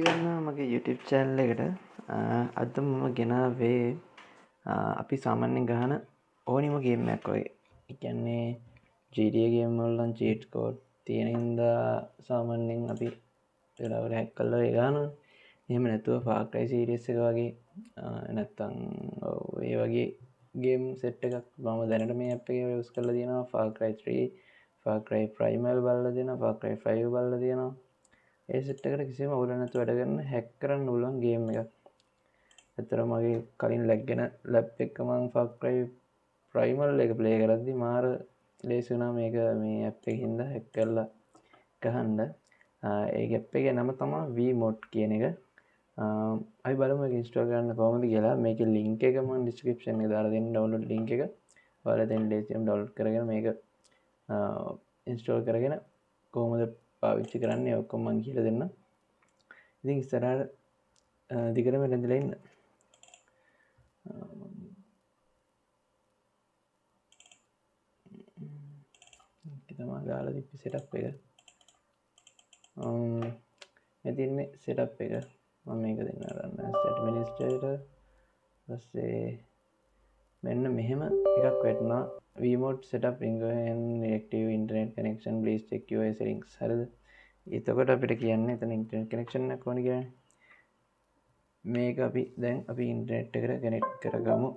ගන්නවා මගේ YouTube channel එකට. අද මම ගෙනාවේ අපි සාමාන්‍යයෙන් ගහන ඕනිම ගේම් එකක් වගේ. ඒ කියන්නේ GTA ගේම් වල නම් cheat code තියෙන හින්දා සාමාන්‍යයෙන් අපි වෙලාවකට hack කරලා ඒ ගහනවා. එහෙම නැතුව Far Cry series එක වගේ නැත්තම් ඒ වගේ ගේම් set එකක් මම දැනට මේ app එකේ use කරලා තියෙනවා. Far Cry 3, Far Cry Primal බලලා තියෙනවා, Far Cry 5 බලලා තියෙනවා. ඒ සෙට් එකට කිසිම අවුලක් නැතුව වැඩ කරන හැක් කරන්න පුළුවන් ගේම් එකක්. ඇත්තටම මගේ කලින් ලැග්ගෙන ලැප් එක මම Far Cry Primal එක ප්ලේ කරද්දි මාර ලේසි වුණා මේක මේ ඇප් එකකින් හින්දා හැක් කරලා ගහන්න. ඒ ඇප් එකේ නම තමයි Vmod කියන එක. අපි බලමු මේක ඉන්ස්ටෝල් කරන්න කොහොමද කියලා. මේකේ link එක මම description එකේ දාලා දෙන්න download link එක. ඔයාලා දැන් ලේසියෙන් download කරගෙන මේක ඉන්ස්ටෝල් කරගෙන කොහොමද පාවිච්චි කරන්නේ ඔක්කොම මම කියලා දෙන්නම්. ඉතින් ඉස්සරහට දිගටම රැඳිලා ඉන්න. ඒක තමයි දාලා තිබ්බ setup එක. මේ තියෙන්නේ setup එක. මම මේක දෙන්න ගන්න administrator. ඊපස්සේ මෙන්න මෙහෙම එකක් වැටෙනවා. Vmod setup and active internet connection, please check your settings. හරිද? එතකොට අපිට කියන්නේ එතන internet connection එකක් ඕනේ කියන්නේ. මේක අපි දැන් අපි ඉන්ටර්නෙට් එකට කනෙක්ට් කරගමු.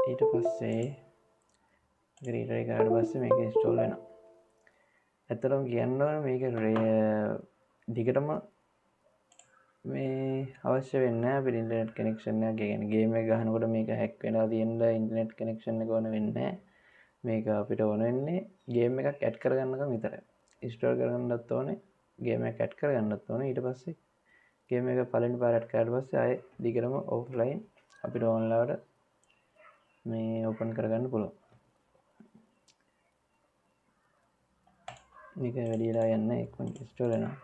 ඊට පස්සේ රීඩර් එක ආවට පස්සේ මේක ඉන්ස්ටෝල් වෙනවා. ඇත්තටම කියන්න ඕන මේක දිගටම මේ අවශ්‍ය වෙන්නේ නැහැ අපිට ඉන්ටර්නෙට් කනෙක්ෂන් එකක්. ඒ කියන්නේ ගේම් එක ගහනකොට මේක හැක් වෙලා තියෙන ඉන්ටර්නෙට් කනෙක්ෂන් එක ඕන වෙන්නේ නැහැ. මේක අපිට ඕන වෙන්නේ ගේම් එකක් ඇඩ් කරගන්නකම් විතරයි. ඉන්ස්ටෝල් කරගන්නත් ඕනේ, ගේම් එකක් ඇඩ් කරගන්නත් ඕනේ. ඊට පස්සේ ගේම් එක පළවෙනි පාර ඇඩ් කරාට පස්සේ ආයේ දිගටම ඔෆ්ලයින් අපිට ඕන ලාවට මේ ඕපන් කරගන්න පුළුවන්. මේක වැඩි වෙලා යන්නේ ඉක්මනට ඉන්ස්ටෝල් වෙනවා.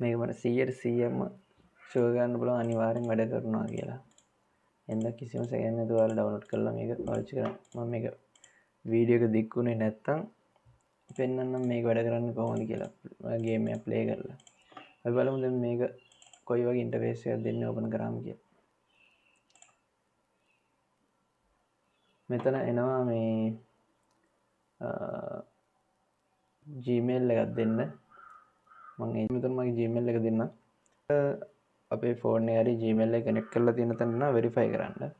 මේක මට 100%ම ෂුවර් ගන්න පුළුවන් අනිවාර්යෙන් වැඩ කරනවා කියලා. එන්න කිසිම සැකයක් නැතුව ඔයාලා ඩවුන්ලෝඩ් කරලා මේක පාවිච්චි කරන්න. මම මේක වීඩියෝ එක දික්ුනේ නැත්තම් පෙන්නන්නම් මේක වැඩ කරන්නේ කොහොමද කියලා. ගේම් එක ප්ලේ කරලා. අපි බලමු දැන් මේක කොයි වගේ ඉන්ටර්ෆේස් එකක් දෙන්නේ ඕපන් කරාම කියලා. මෙතන එනවා මේ Gmail එකක් දෙන්න. මම මෙතන මගේ Gmail එක දෙන්න. අපේ ෆෝන් එකේ හරි Gmail එක කනෙක්ට් කරලා තියෙන තැන නා වෙරිෆයි කරන්න.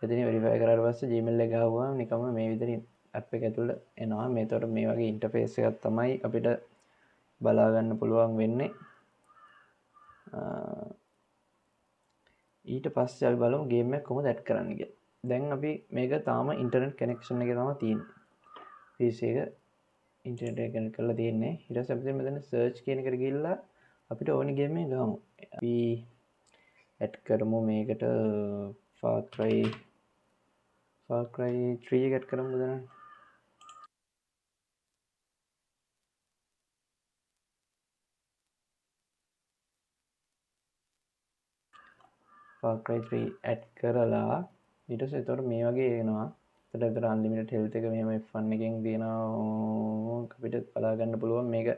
එතන වෙරිෆයි කරාට පස්සේ Gmail එක ගහුවාම නිකම්ම මේ විදිහට ඇප් එක ඇතුළට එනවා. මේතකොට මේ වගේ ඉන්ටර්ෆේස් එකක් තමයි අපිට බලා ගන්න පුළුවන් වෙන්නේ. ඊට පස්සේ අපි බලමු ගේම් එක කොහොමද ඇඩ් කරන්න කියලා. දැන් අපි මේක තාම ඉන්ටර්නෙට් කනෙක්ෂන් එකේ තමයි තියෙන්නේ. PC එක ඉන්ටර්නෙට් එක කනෙක්ට් කරලා තියෙන්නේ. ඊට පස්සේ අපි මෙතන සර්ච් කියන එකට ගිහිල්ලා අපිට ඕනි ගේම් එක ගමු. අපි ඇඩ් කරමු මේකට Far Cry 3 එක ඇඩ් කරමු දැන්. Far Cry 3 ඇඩ් කරලා ඊට පස්සේ එතකොට මේ වගේ එනවා. එතකොට unlimited health එක මෙහෙම F1 එකෙන් දිනනවා. අපිට බලා ගන්න පුළුවන් මේක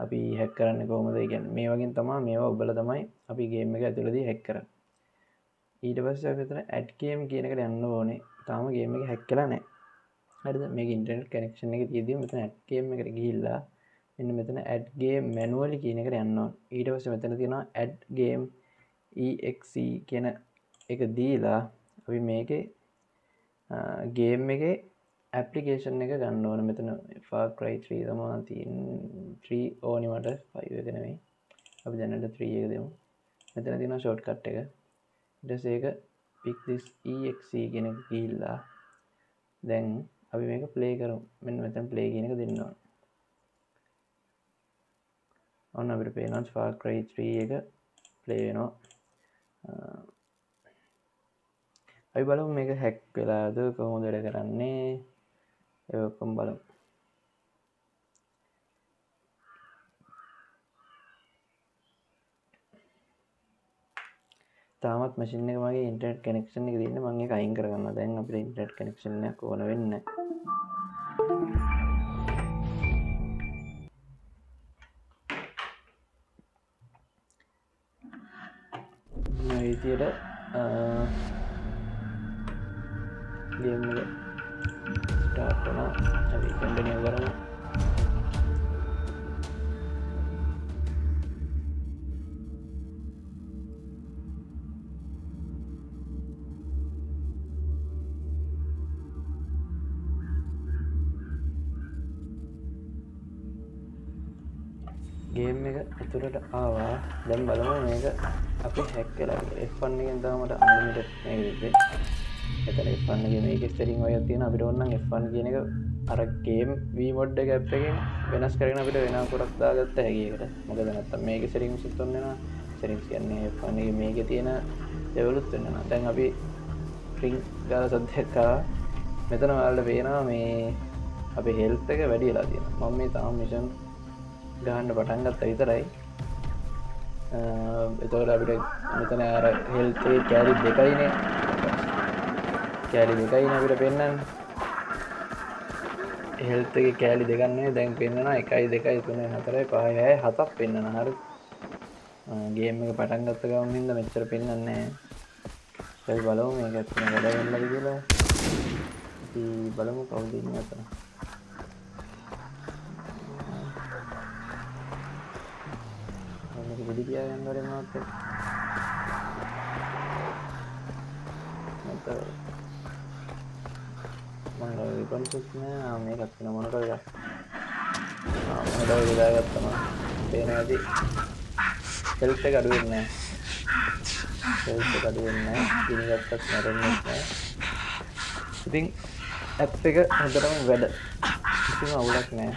අපි හැක් කරන්නේ කොහොමද? ඒ කියන්නේ මේ වගේ තමයි මේවා ඔබලා තමයි අපි ගේම් එක ඇතුළතදී හැක් කරන්නේ. ඊට පස්සේ අපි මෙතන ඇඩ් ගේම් කියන එකට යන්න ඕනේ. තාම ගේම් එක හැක් කරලා නැහැ. හරිද? මේක ඉන්ටර්නෙට් කනෙක්ෂන් එක තියෙද්දි මෙතන ඇඩ් ගේම් එකට ගිහිල්ලා මෙන්න මෙතන ඇඩ් ගේම් මැනුවලි කියන එකට යන්න ඕනේ. ඊට පස්සේ මෙතන තියෙනවා ඇඩ් ගේම් exe කියන එක දීලා අපි මේකේ ගේම් එකේ ඇප්ලිකේෂන් එක ගන්න ඕන. මෙතන Far Cry 3 තමයි තියෙන්නේ. 3 ඕනි මට 5 එක නෙමෙයි. අපි දැනට 3 එක දෙමු. මෙතන තියෙනවා ෂෝට්කට් එක. ඊට පස්සේ ඒක pick this exe කියන එක ගිහිල්ලා දැන් අපි මේක ප්ලේ කරමු. මෙන්න මෙතන ප්ලේ කියන එක දෙන්න ඕන. ඔන්න අපිට පේනවා Far Cry 3 එක ප්ලේ වෙනවා. අපි බලමු මේක හැක් වෙලාද කොහොමද වැඩ කරන්නේ ඒ ඔක්කොම බලමු. තාමත් මැෂින් එක මගේ ඉන්ටර්නෙට් කනෙක්ෂන් එක තියෙන්නේ මම ඒක අයින් කරගන්නවා. දැන් අපිට ඉන්ටර්නෙට් කනෙක්ෂන් එකක් ඕන වෙන්නේ නැහැ. මේ විදියට ගේම් එක ස්ටාර්ට් වෙනවා. අපි කන්ටිනියු කරමු. ගේම් එක ඇතුළට ආවා. දැන් බලමු මේක අපි හැක් වෙලා කියලා. F1 එකෙන් තමයි මට අන්ලිමිටඩ් මේක දෙන්නේ. එතන F1 එකේ මේකේ සෙටින් වගේ තියෙනවා. අපිට ඕන නම් F1 කියන එක අර ගේම් V mod එක ඇප් එකෙන් වෙනස් කරගෙන අපිට වෙන කොටක් දාගත්ත හැකි එකට. මොකද නැත්තම් මේකේ සෙටින්ස් උත් ඔන්න වෙනවා. සෙටින්ස් කියන්නේ F1 එකේ මේකේ තියෙන ලෙවලුත් වෙන්න නම්. දැන් අපි රින් ගාලා සද්දයක් ආවා. මෙතන ඔයාලට පේනවා මේ අපේ හෙල්ත් එක වැඩි වෙලා තියෙනවා. මම මේ තාම මිෂන් ගහන්න පටන් ගත්තා විතරයි. එතකොට අපිට මෙතන අර හෙල්ත් එකේ කැලි දෙකයිනේ. කැලි දෙකයිනේ අපිට පෙන්නන්නේ. හෙල්ත් එකේ කැලි දෙකක් නෙවෙයි දැන් පෙන්නනවා 1 2 3 4 5 6 7ක් පෙන්නනවා. හරි. ගේම් එක පටන් ගත්ත ගමන් හින්දා මෙච්චර පෙන්නන්නේ නැහැ. අපි බලමු මේක ඇත්තටම වැඩ වෙන්නද කියලා. අපි බලමු කවුද ඉන්නේ අතන. වෙඩි තියාගන්න ඕනේ මාත් එක්ක. මට මම රිපන්සස් නෑ මේකත් වෙන මොන කරද? මොනවද දාගත්තම පේන ඇති. හෙල්ත් එක අඩු වෙන්නේ නෑ. හෙල්ත් එක අඩු වෙන්නේ නෑ. ඉතින් ගත්තත් මැරෙන්නේ නෑ. ඉතින් ඇප් එක හොඳටම වැඩ. කිසිම අවුලක් නෑ.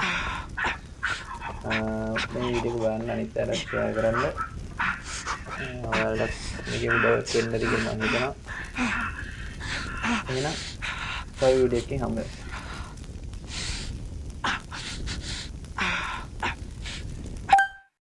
මේ වීඩියෝ එක බලන්න අනිත් අයලා ෂෙයා කරන්න. ඔයාලට මේකේ උදව්වක් වෙන්න දිගින් මම හිතනවා. එහෙනම් තව වීඩියෝ එකකින් හම්බ වෙමු.